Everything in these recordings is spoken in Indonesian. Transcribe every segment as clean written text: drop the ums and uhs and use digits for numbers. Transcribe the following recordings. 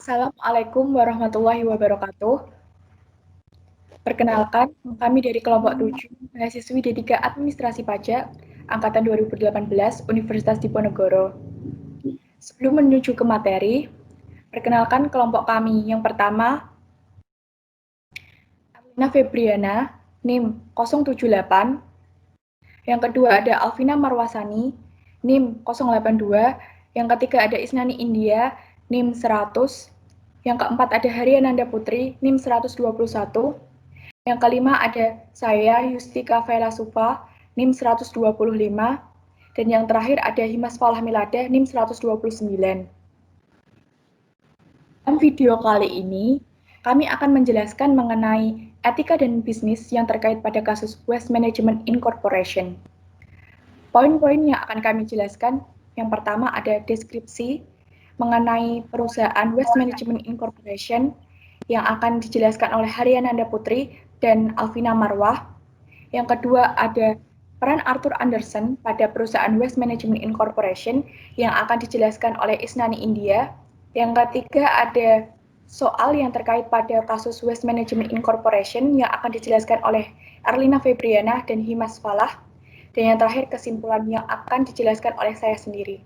Assalamualaikum warahmatullahi wabarakatuh. Perkenalkan, kami dari kelompok 7, mahasiswi D3 Administrasi Pajak, Angkatan 2018, Universitas Diponegoro. Sebelum menuju ke materi, perkenalkan kelompok kami. Yang pertama, Alina Febriana, NIM 078. Yang kedua ada Alvina Marwasani, NIM 082. Yang ketiga ada Isnani India, NIM 100. Yang keempat ada Haryananda Putri, NIM 121. Yang kelima ada saya, Yustika Velasupa, NIM 125. Dan yang terakhir ada Himas Falah Milada, NIM 129. Dalam video kali ini, kami akan menjelaskan mengenai etika dan bisnis yang terkait pada kasus Waste Management Incorporation. Poin-poin yang akan kami jelaskan, yang pertama ada deskripsi mengenai perusahaan Waste Management Incorporation yang akan dijelaskan oleh Haryananda Putri dan Alvina Marwah. Yang kedua ada peran Arthur Anderson pada perusahaan Waste Management Incorporation yang akan dijelaskan oleh Isnani India. Yang ketiga ada soal yang terkait pada kasus Waste Management Incorporation yang akan dijelaskan oleh Arlina Febriana dan Himas Falah. Dan yang terakhir kesimpulan yang akan dijelaskan oleh saya sendiri.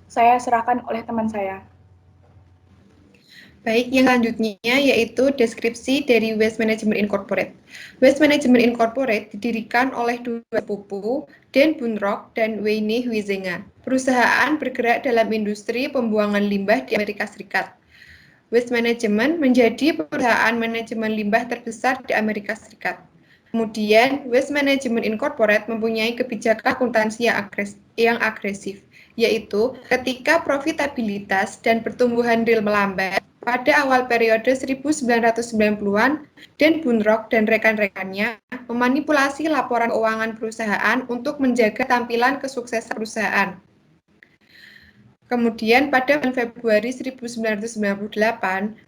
Saya serahkan oleh teman saya. Baik, yang selanjutnya yaitu deskripsi dari Waste Management Incorporate. Waste Management Incorporate didirikan oleh dua sepupu, Dan Bunrock dan Wayne Huizenga. Perusahaan bergerak dalam industri pembuangan limbah di Amerika Serikat. Waste Management menjadi perusahaan manajemen limbah terbesar di Amerika Serikat. Kemudian, Waste Management Incorporate mempunyai kebijakan akuntansi yang agresif, yaitu ketika profitabilitas dan pertumbuhan real melambat, pada awal periode 1990-an, Dan Bunrock dan rekan-rekannya memanipulasi laporan keuangan perusahaan untuk menjaga tampilan kesuksesan perusahaan. Kemudian pada Februari 1998,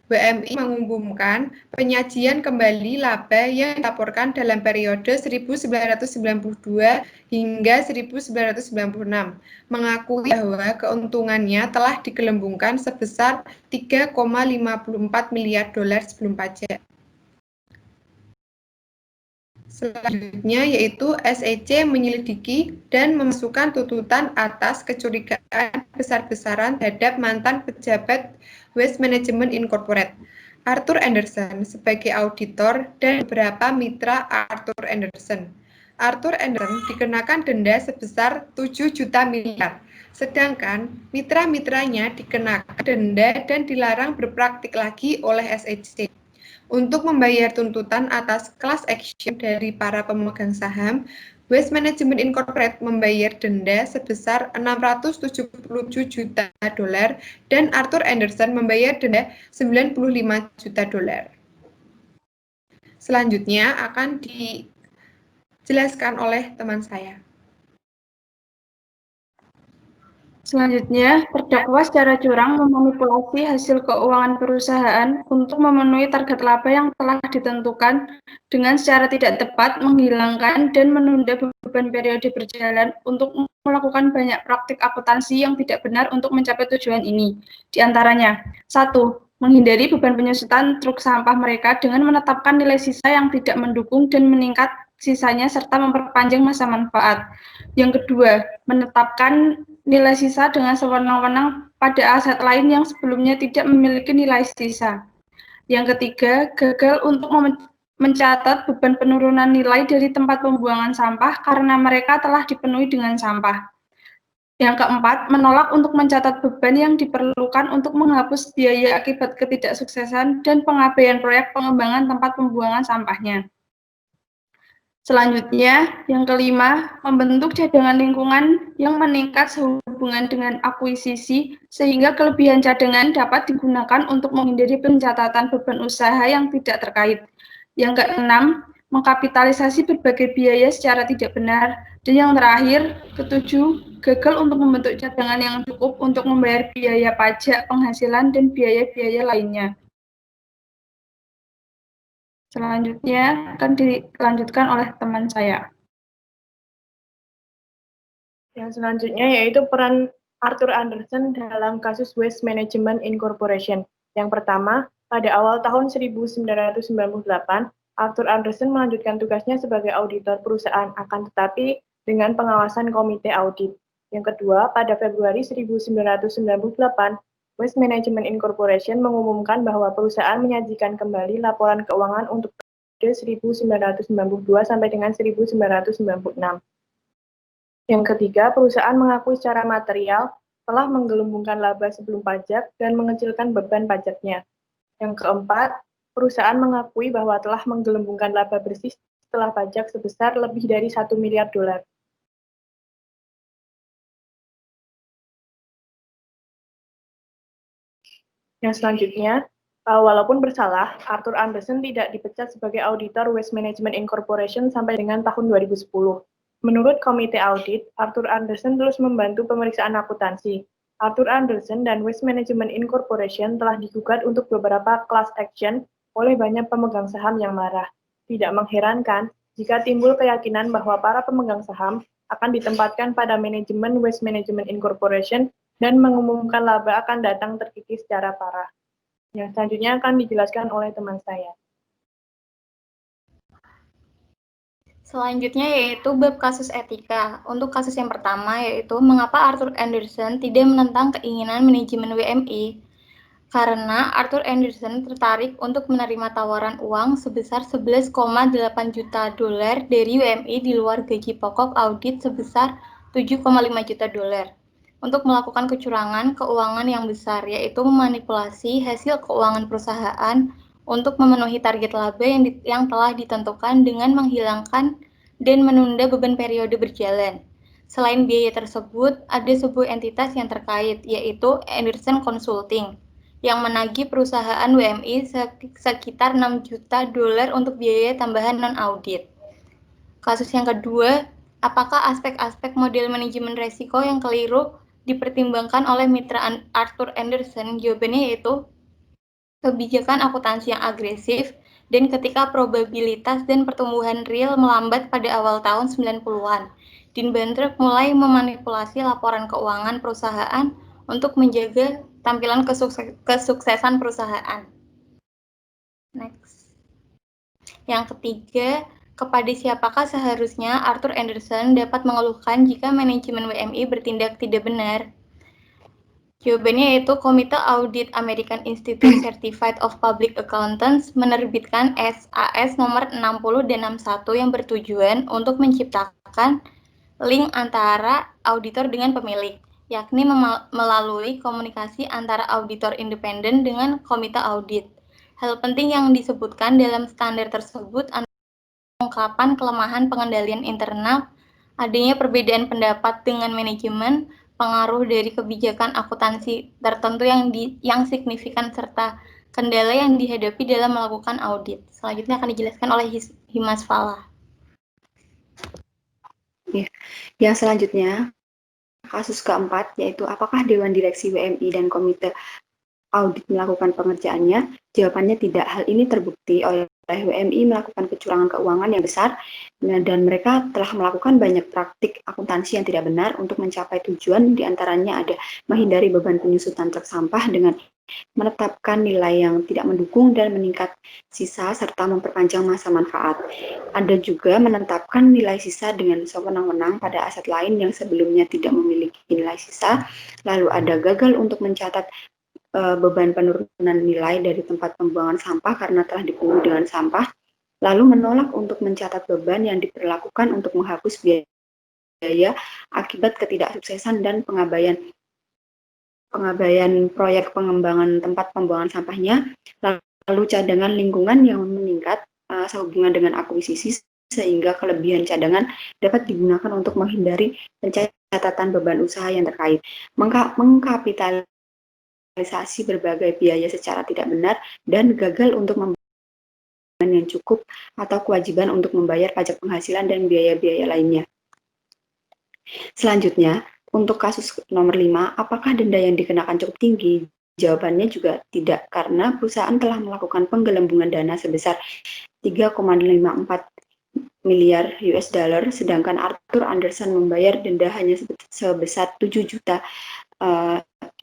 WMI mengumumkan penyajian kembali laba yang dilaporkan dalam periode 1992 hingga 1996, mengakui bahwa keuntungannya telah digelembungkan sebesar 3,54 miliar dolar sebelum pajak. Selanjutnya yaitu SEC menyelidiki dan memasukkan tuntutan atas kecurigaan besar-besaran terhadap mantan pejabat Waste Management Incorporate, Arthur Anderson sebagai auditor dan beberapa mitra Arthur Anderson. Arthur Anderson dikenakan denda sebesar 7 juta miliar, sedangkan mitra-mitranya dikenakan denda dan dilarang berpraktik lagi oleh SEC. Untuk membayar tuntutan atas class action dari para pemegang saham, Waste Management Incorporate membayar denda sebesar 677 juta dolar dan Arthur Anderson membayar denda 95 juta dolar. Selanjutnya akan dijelaskan oleh teman saya. Selanjutnya, terdakwa secara curang memanipulasi hasil keuangan perusahaan untuk memenuhi target laba yang telah ditentukan dengan secara tidak tepat, menghilangkan dan menunda beban periode berjalan untuk melakukan banyak praktik akuntansi yang tidak benar untuk mencapai tujuan ini. Di antaranya, 1. Menghindari beban penyusutan truk sampah mereka dengan menetapkan nilai sisa yang tidak mendukung dan meningkat sisanya serta memperpanjang masa manfaat. Yang kedua, menetapkan nilai sisa dengan sewenang-wenang pada aset lain yang sebelumnya tidak memiliki nilai sisa. Yang ketiga, gagal untuk mencatat beban penurunan nilai dari tempat pembuangan sampah karena mereka telah dipenuhi dengan sampah. Yang keempat, menolak untuk mencatat beban yang diperlukan untuk menghapus biaya akibat ketidaksuksesan dan pengabaian proyek pengembangan tempat pembuangan sampahnya. Selanjutnya, yang kelima, membentuk cadangan lingkungan yang meningkat sehubungan dengan akuisisi, sehingga kelebihan cadangan dapat digunakan untuk menghindari pencatatan beban usaha yang tidak terkait. Yang keenam, mengkapitalisasi berbagai biaya secara tidak benar. Dan yang terakhir, ketujuh, gagal untuk membentuk cadangan yang cukup untuk membayar biaya pajak, penghasilan, dan biaya-biaya lainnya. Selanjutnya akan dilanjutkan oleh teman saya. Yang selanjutnya yaitu peran Arthur Andersen dalam kasus Waste Management Incorporation. Yang pertama, pada awal tahun 1998, Arthur Andersen melanjutkan tugasnya sebagai auditor perusahaan, akan tetapi dengan pengawasan komite audit. Yang kedua, pada Februari 1998, Waste Management Incorporation mengumumkan bahwa perusahaan menyajikan kembali laporan keuangan untuk periode 1992 sampai dengan 1996. Yang ketiga, perusahaan mengakui secara material telah menggelembungkan laba sebelum pajak dan mengecilkan beban pajaknya. Yang keempat, perusahaan mengakui bahwa telah menggelembungkan laba bersih setelah pajak sebesar lebih dari 1 miliar dolar. Yang selanjutnya, walaupun bersalah, Arthur Andersen tidak dipecat sebagai auditor Waste Management Incorporation sampai dengan tahun 2010. Menurut komite audit, Arthur Andersen terus membantu pemeriksaan akuntansi. Arthur Andersen dan Waste Management Incorporation telah digugat untuk beberapa class action oleh banyak pemegang saham yang marah. Tidak mengherankan jika timbul keyakinan bahwa para pemegang saham akan ditempatkan pada manajemen Waste Management Incorporation dan mengumumkan laba akan datang terkikis secara parah. Yang selanjutnya akan dijelaskan oleh teman saya. Selanjutnya yaitu bab kasus etika. Untuk kasus yang pertama yaitu mengapa Arthur Andersen tidak menentang keinginan manajemen WMI. Karena Arthur Andersen tertarik untuk menerima tawaran uang sebesar 11,8 juta dolar dari WMI di luar gaji pokok audit sebesar 7,5 juta dolar. Untuk melakukan kecurangan keuangan yang besar, yaitu memanipulasi hasil keuangan perusahaan untuk memenuhi target laba yang telah ditentukan dengan menghilangkan dan menunda beban periode berjalan. Selain biaya tersebut, ada sebuah entitas yang terkait, yaitu Andersen Consulting, yang menagih perusahaan WMI sekitar 6 juta dolar untuk biaya tambahan non-audit. Kasus yang kedua, apakah aspek-aspek model manajemen resiko yang keliru dipertimbangkan oleh mitra Arthur Andersen? Jawabannya yaitu kebijakan akuntansi yang agresif dan ketika probabilitas dan pertumbuhan real melambat pada awal tahun 90-an. Dean Banter mulai memanipulasi laporan keuangan perusahaan untuk menjaga tampilan kesuksesan perusahaan. Next. Yang ketiga, kepada siapakah seharusnya Arthur Andersen dapat mengeluhkan jika manajemen WMI bertindak tidak benar? Jawabannya yaitu Komite Audit American Institute Certified of Public Accountants menerbitkan SAS nomor 60 dan 61 yang bertujuan untuk menciptakan link antara auditor dengan pemilik, yakni melalui komunikasi antara auditor independen dengan komite audit. Hal penting yang disebutkan dalam standar tersebut adalah pengungkapan kelemahan pengendalian internal, adanya perbedaan pendapat dengan manajemen, pengaruh dari kebijakan akuntansi tertentu yang signifikan, serta kendala yang dihadapi dalam melakukan audit. Selanjutnya akan dijelaskan oleh Himas Falah. Yang selanjutnya, kasus keempat, yaitu apakah Dewan Direksi WMI dan Komite Audit melakukan pengerjaannya? Jawabannya tidak. Hal ini terbukti oleh WMI melakukan kecurangan keuangan yang besar dan mereka telah melakukan banyak praktik akuntansi yang tidak benar untuk mencapai tujuan, diantaranya ada menghindari beban penyusutan truk sampah dengan menetapkan nilai yang tidak mendukung dan meningkat sisa serta memperpanjang masa manfaat. Ada juga menetapkan nilai sisa dengan sewenang-wenang pada aset lain yang sebelumnya tidak memiliki nilai sisa. Lalu ada gagal untuk mencatat beban penurunan nilai dari tempat pembuangan sampah karena telah dipungut dengan sampah, lalu menolak untuk mencatat beban yang diperlakukan untuk menghapus biaya akibat ketidaksuksesan dan pengabaian proyek pengembangan tempat pembuangan sampahnya, lalu cadangan lingkungan yang meningkat sehubungan dengan akuisisi sehingga kelebihan cadangan dapat digunakan untuk menghindari pencatatan beban usaha yang terkait, mengkapitalisasi berbagai biaya secara tidak benar, dan gagal untuk membayar yang cukup atau kewajiban untuk membayar pajak penghasilan dan biaya-biaya lainnya. Selanjutnya, untuk kasus nomor 5, apakah denda yang dikenakan cukup tinggi? Jawabannya juga tidak, karena perusahaan telah melakukan penggelembungan dana sebesar 3,54 miliar US dollar, sedangkan Arthur Andersen membayar denda hanya sebesar 7 juta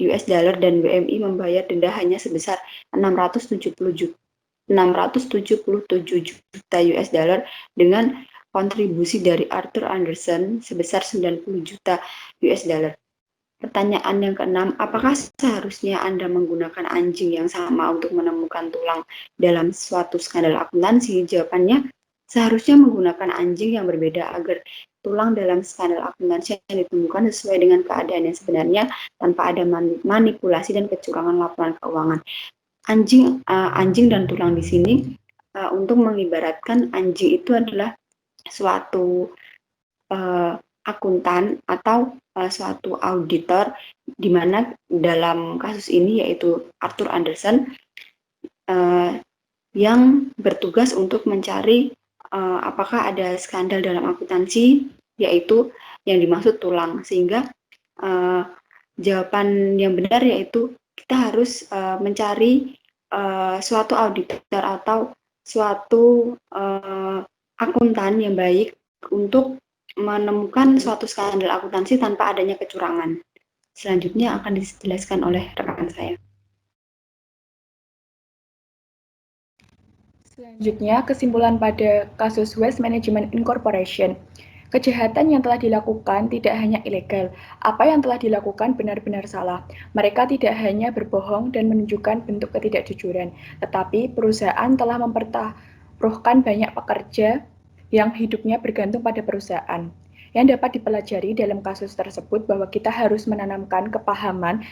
US dollar dan WMI membayar denda hanya sebesar 677 juta US dollar dengan kontribusi dari Arthur Andersen sebesar 90 juta US dollar. Pertanyaan yang keenam, apakah seharusnya Anda menggunakan anjing yang sama untuk menemukan tulang dalam suatu skandal akuntansi? Jawabannya, seharusnya menggunakan anjing yang berbeda agar tulang dalam skandal akuntansi yang ditemukan sesuai dengan keadaan yang sebenarnya tanpa ada manipulasi dan kecurangan laporan keuangan. Anjing dan tulang di sini untuk mengibaratkan anjing itu adalah suatu akuntan atau suatu auditor, di mana dalam kasus ini yaitu Arthur Andersen yang bertugas untuk mencari apakah ada skandal dalam akuntansi, yaitu yang dimaksud tulang. Sehingga jawaban yang benar yaitu kita harus mencari suatu auditor atau suatu akuntan yang baik untuk menemukan suatu skandal akuntansi tanpa adanya kecurangan. Selanjutnya akan dijelaskan oleh rekan saya. Selanjutnya, kesimpulan pada kasus Waste Management Incorporation. Kejahatan yang telah dilakukan tidak hanya ilegal, apa yang telah dilakukan benar-benar salah. Mereka tidak hanya berbohong dan menunjukkan bentuk ketidakjujuran, tetapi perusahaan telah mempertaruhkan banyak pekerja yang hidupnya bergantung pada perusahaan. Yang dapat dipelajari dalam kasus tersebut bahwa kita harus menanamkan kepahaman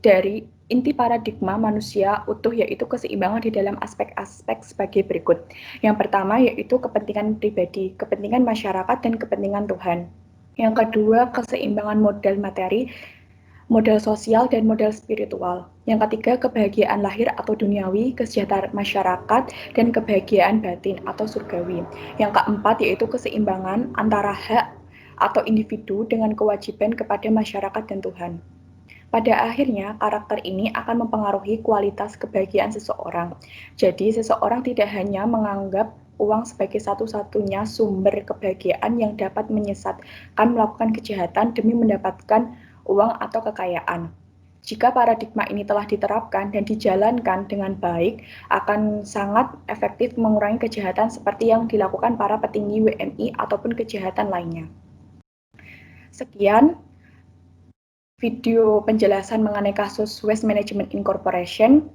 dari inti paradigma manusia utuh, yaitu keseimbangan di dalam aspek-aspek sebagai berikut. Yang pertama yaitu kepentingan pribadi, kepentingan masyarakat, dan kepentingan Tuhan. Yang kedua, keseimbangan modal materi, modal sosial, dan modal spiritual. Yang ketiga, kebahagiaan lahir atau duniawi, kesejahteraan masyarakat, dan kebahagiaan batin atau surgawi. Yang keempat yaitu keseimbangan antara hak atau individu dengan kewajiban kepada masyarakat dan Tuhan. Pada akhirnya, karakter ini akan mempengaruhi kualitas kebahagiaan seseorang. Jadi, seseorang tidak hanya menganggap uang sebagai satu-satunya sumber kebahagiaan yang dapat menyesatkan melakukan kejahatan demi mendapatkan uang atau kekayaan. Jika paradigma ini telah diterapkan dan dijalankan dengan baik, akan sangat efektif mengurangi kejahatan seperti yang dilakukan para petinggi WMI ataupun kejahatan lainnya. Sekian video penjelasan mengenai kasus Waste Management Incorporation.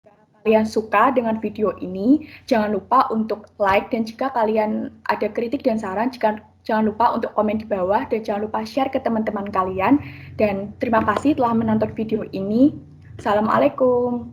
Jika kalian suka dengan video ini, jangan lupa untuk like, dan jika kalian ada kritik dan saran, jangan lupa untuk komen di bawah, dan jangan lupa share ke teman-teman kalian. Dan terima kasih telah menonton video ini. Assalamualaikum.